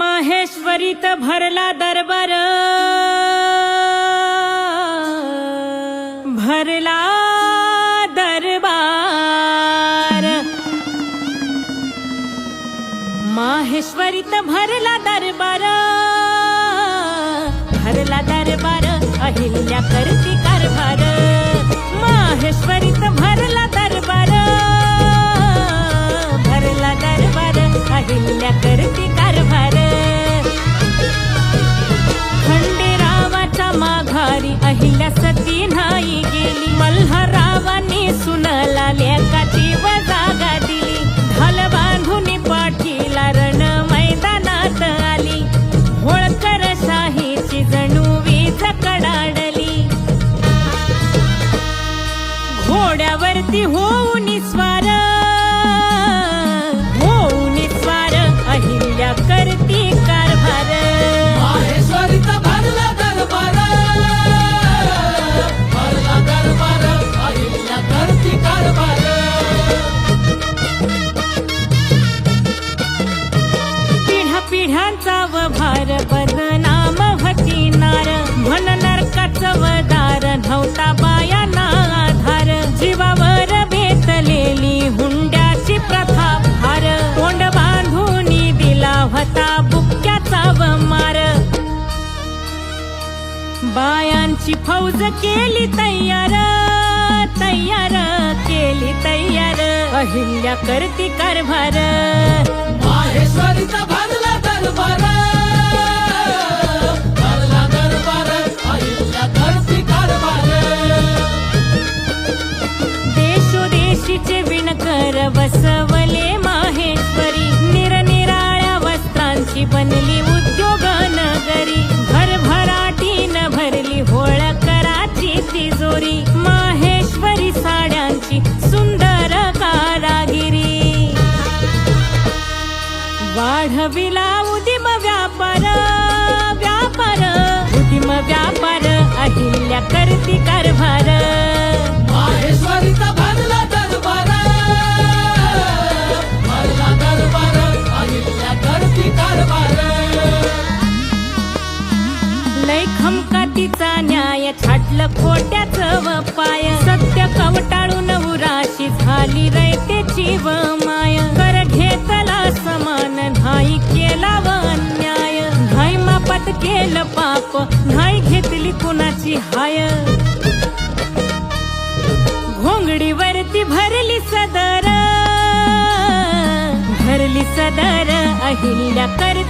माहेश्वरीत भरला दरबार, भरला दरबार। माहेश्वरीत भरला दरबार, भरला दरबार, अहिल्या करती कारभार। माहेश्वरीत भरला दरबार, भरला दरबार, अहिल्या करती कारभार। खंडेरावाच्या माघारी अहिल्या सती नाही गेली, मल्हाररावांनी सुनला लेकाची जागा दिली। ढाल बांधून पाठीला रण मैदानात आली, होळकर शाहीची जणू वीज कडाडली। घोड्यावरती होऊन स्वार, होऊन स्वार, अहिल्या करती कारभार। माहेश्वरीत भरला दरबार, भरला दरबार, अहिल्या करती कारभार। पिढ्या पिढ्यांचा वभार, बदनाम व्हती नार, म्हण नरकाचं वदार, नव्हता बायांना आधार। जीवावर बेतलेली हुंड्याची प्रथा भार, तोंड बांधून दिला होता बुक्क्याचा मार। बायांची फौज केली तयार, तयार केली तयार, अहिल्या करती कारभार। माहेश्वरीत भरला दरबार, भरला दरबार, अहिल्या करती कारभार। देशोदेशीचे विणकर बसवले माहेश्वरी, निरनिराळ्या वस्त्रांची बनली उद्योग नगरी। भरभराटीन भरली होळकराची तिजोरी, माहेश्वरी साड्यांची सुंदर कारागिरी। वाढविला उदिम व्यापार, व्यापार, उदिम व्यापार, अहिल्या करती कारभार। माहेश्वरीत भरला दरबार, भरला दरबार, अहिल्या करती कारभार। लय खमकातीचा न्याय, छाटलं खोट्याचं वपाय, सत्य कवटाळून उराशी झाली रयतेची व माय। कर घेतला समान, नाही केला व अन्याय, नाही मापात केलं पाप, नाही घेतली कुणाची हाय। घोंगडीवरती भरली सदर, भरली सदर, अहिल्या करती